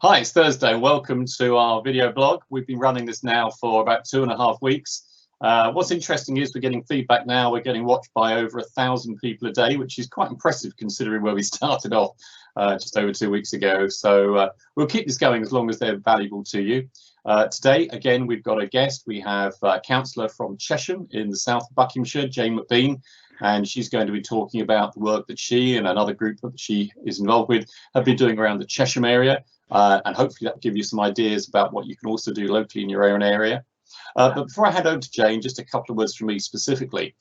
Hi, it's Thursday and welcome to our video blog. We've been running this now for about 2.5 weeks. What's interesting is we're getting feedback now. We're getting watched by over 1,000 people a day, which is quite impressive considering where we started off just over 2 weeks ago. So we'll keep this going as long as they're valuable to you. Today, again, we've got a guest. We have a councillor from Chesham in the south of Buckinghamshire, Jane Macbean, and she's going to be talking about the work that she and another group that she is involved with have been doing around the Chesham area. And hopefully that'll give you some ideas about what you can also do locally in your own area. But before I hand over to Jane, just a couple of words from me specifically.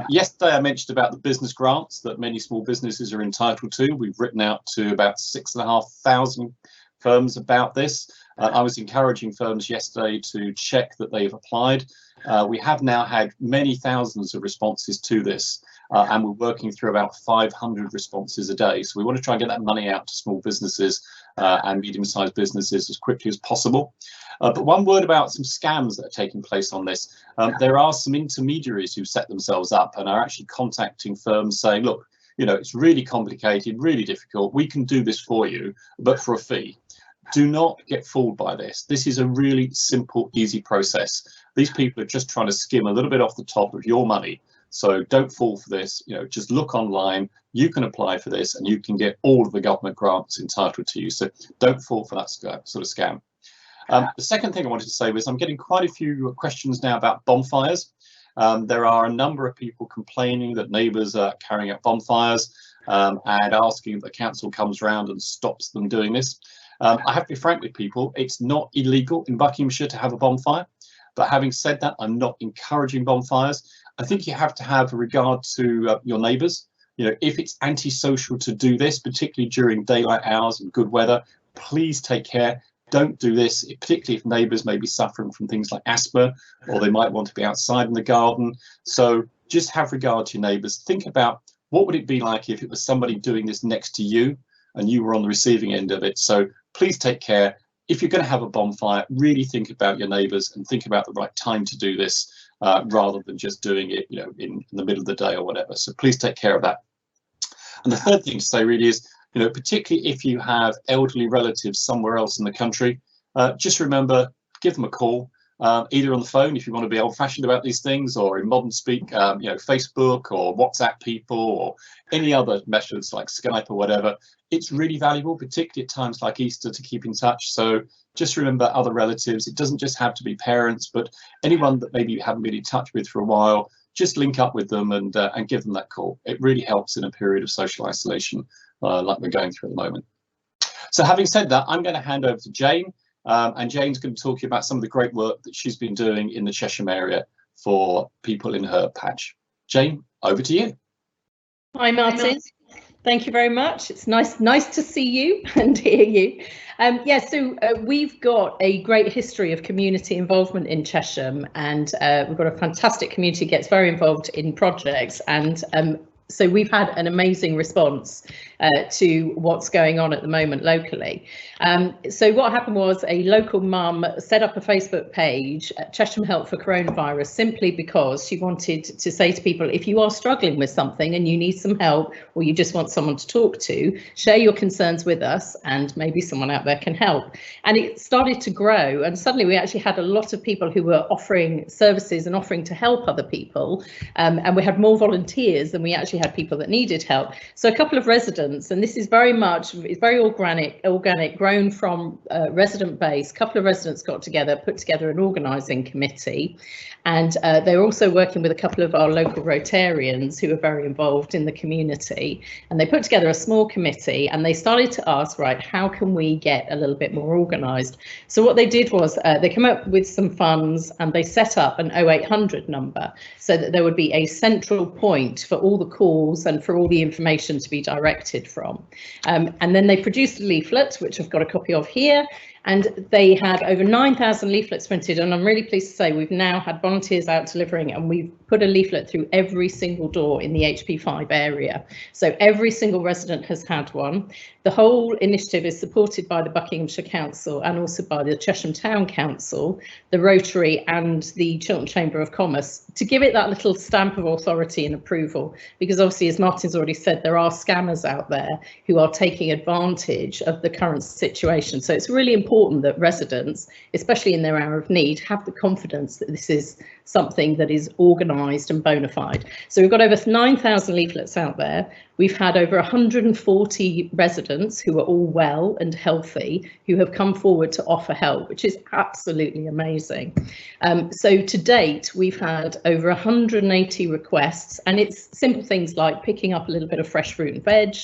Yesterday I mentioned about the business grants that many small businesses are entitled to. We've written out to about 6,500 firms about this. I was encouraging firms yesterday to check that they've applied. We have now had many thousands of responses to this. And we're working through about 500 responses a day. So we want to try and get that money out to small businesses and medium-sized businesses as quickly as possible. But one word about some scams that are taking place on this. There are some intermediaries who set themselves up and are actually contacting firms saying, look, you know, it's really complicated, really difficult. We can do this for you, but for a fee. Do not get fooled by this. This is a really simple, easy process. These people are just trying to skim a little bit off the top of your money. So don't fall for this, you know, just look online, you can apply for this and you can get all of the government grants entitled to you. So don't fall for that sort of scam. The second thing I wanted to say was I'm getting quite a few questions now about bonfires. There are a number of people complaining that neighbours are carrying out bonfires and asking if the council comes around and stops them doing this. I have to be frank with people, it's not illegal in Buckinghamshire to have a bonfire. But having said that, I'm not encouraging bonfires. I think you have to have a regard to your neighbours. You know, if it's antisocial to do this, particularly during daylight hours and good weather, please take care. Don't do this, particularly if neighbours may be suffering from things like asthma, or they might want to be outside in the garden. So just have regard to your neighbours. Think about what would it be like if it was somebody doing this next to you and you were on the receiving end of it. So please take care. If you're going to have a bonfire, really think about your neighbours and think about the right time to do this rather than just doing it, you know, in the middle of the day or whatever. So please take care of that. And the third thing to say really is, you know, particularly if you have elderly relatives somewhere else in the country, just remember, give them a call, either on the phone if you want to be old-fashioned about these things, or in modern speak, you know, Facebook or WhatsApp people or any other methods like Skype or whatever. It's really valuable, particularly at times like Easter, to keep in touch. So just remember other relatives. It doesn't just have to be parents, but anyone that maybe you haven't been in touch with for a while, just link up with them and give them that call. It really helps in a period of social isolation like we're going through at the moment. So having said that, I'm going to hand over to Jane. And Jane's going to talk to you about some of the great work that she's been doing in the Chesham area for people in her patch. Jane, over to you. Hi, Martin. Thank you very much. It's nice to see you and hear you. So we've got a great history of community involvement in Chesham, and we've got a fantastic community that gets very involved in projects, and so we've had an amazing response to what's going on at the moment locally. So what happened was a local mum set up a Facebook page, Chesham Help for Coronavirus, simply because she wanted to say to people, if you are struggling with something and you need some help, or you just want someone to talk to, share your concerns with us and maybe someone out there can help. And it started to grow, and suddenly we actually had a lot of people who were offering services and offering to help other people, and we had more volunteers than we actually had people that needed help. So a couple of residents, and this is very much, it's very organic, grown from resident base. A couple of residents got together, put together an organising committee, and they're also working with a couple of our local Rotarians who are very involved in the community. And they put together a small committee and they started to ask, right, how can we get a little bit more organised? So what they did was they came up with some funds and they set up an 0800 number so that there would be a central point for all the calls and for all the information to be directed from. And then they produced a leaflet, which I've got a copy of here, And they had over 9,000 leaflets printed, and I'm really pleased to say we've now had volunteers out delivering, and we've put a leaflet through every single door in the HP5 area. So every single resident has had one. The whole initiative is supported by the Buckinghamshire Council and also by the Chesham Town Council, the Rotary and the Chiltern Chamber of Commerce, to give it that little stamp of authority and approval, because obviously, as Martin's already said, there are scammers out there who are taking advantage of the current situation. So it's really important that residents, especially in their hour of need, have the confidence that this is something that is organised and bona fide. So we've got over 9,000 leaflets out there. We've had over 140 residents who are all well and healthy who have come forward to offer help, which is absolutely amazing. So to date, we've had over 180 requests, and it's simple things like picking up a little bit of fresh fruit and veg,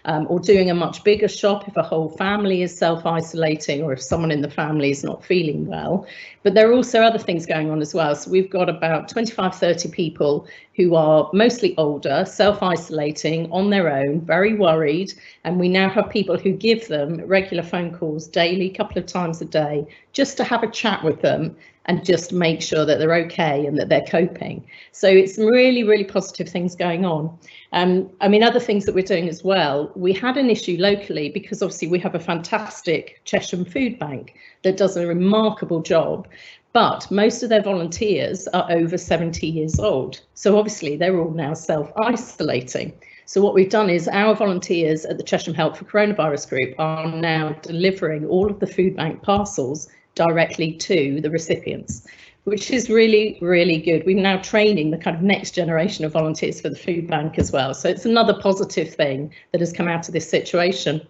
or doing a much bigger shop if a whole family is self-isolating or if someone in the family is not feeling well. But there are also other things going on as well. So we've got about 25, 30 people who are mostly older, self-isolating on their own, very worried, and we now have people who give them regular phone calls daily, a couple of times a day, just to have a chat with them and just make sure that they're okay and that they're coping. So it's really, really positive things going on. I mean, other things that we're doing as well, we had an issue locally because obviously we have a fantastic Chesham food bank that does a remarkable job, but most of their volunteers are over 70 years old. So obviously they're all now self-isolating. So what we've done is our volunteers at the Chesham Help for Coronavirus group are now delivering all of the food bank parcels directly to the recipients, which is really, really good. We're now training the kind of next generation of volunteers for the food bank as well. So it's another positive thing that has come out of this situation.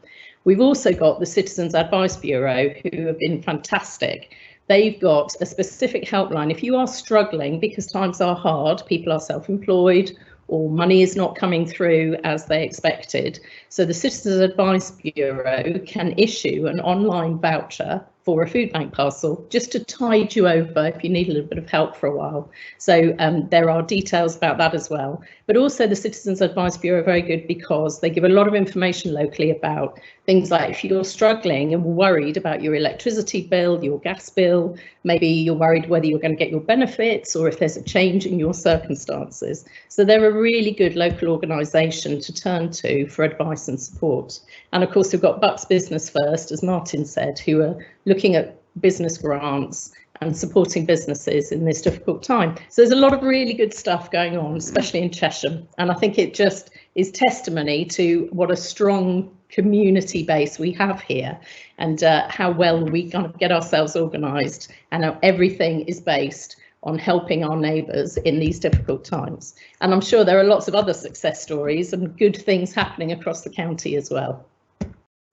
We've also got the Citizens Advice Bureau, who have been fantastic. They've got a specific helpline. If you are struggling because times are hard, people are self-employed, or money is not coming through as they expected. So the Citizens Advice Bureau can issue an online voucher for a food bank parcel just to tide you over if you need a little bit of help for a while. So there are details about that as well. But also the Citizens Advice Bureau are very good because they give a lot of information locally about things like if you're struggling and worried about your electricity bill, your gas bill, maybe you're worried whether you're going to get your benefits or if there's a change in your circumstances. So they're a really good local organisation to turn to for advice and support. And of course, we've got Bucks Business First, as Martin said, who are looking at business grants and supporting businesses in this difficult time. So there's a lot of really good stuff going on, especially in Chesham. And I think it just is testimony to what a strong community base we have here and how well we kind of get ourselves organised and how everything is based on helping our neighbours in these difficult times. And I'm sure there are lots of other success stories and good things happening across the county as well.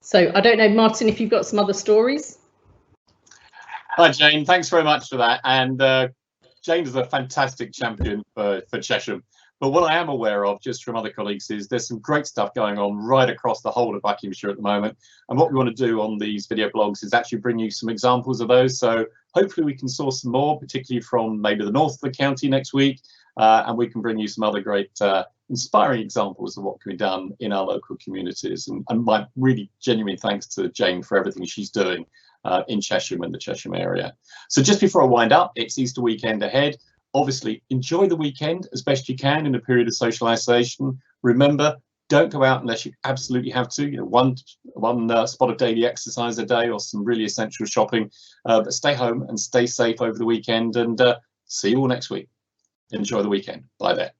So I don't know, Martin, if you've got some other stories. Hi, Jane. Thanks very much for that. And Jane is a fantastic champion for Chesham. But what I am aware of, just from other colleagues, is there's some great stuff going on right across the whole of Buckinghamshire at the moment. And what we want to do on these video blogs is actually bring you some examples of those. So hopefully we can source some more, particularly from maybe the north of the county next week. And we can bring you some other great inspiring examples of what can be done in our local communities. And my really genuine thanks to Jane for everything she's doing in Chesham and the Chesham area. So just before I wind up, it's Easter weekend ahead. Obviously, enjoy the weekend as best you can in a period of social isolation. Remember, don't go out unless you absolutely have to. You know, one spot of daily exercise a day or some really essential shopping. But stay home and stay safe over the weekend. And see you all next week. Enjoy the weekend. Bye there.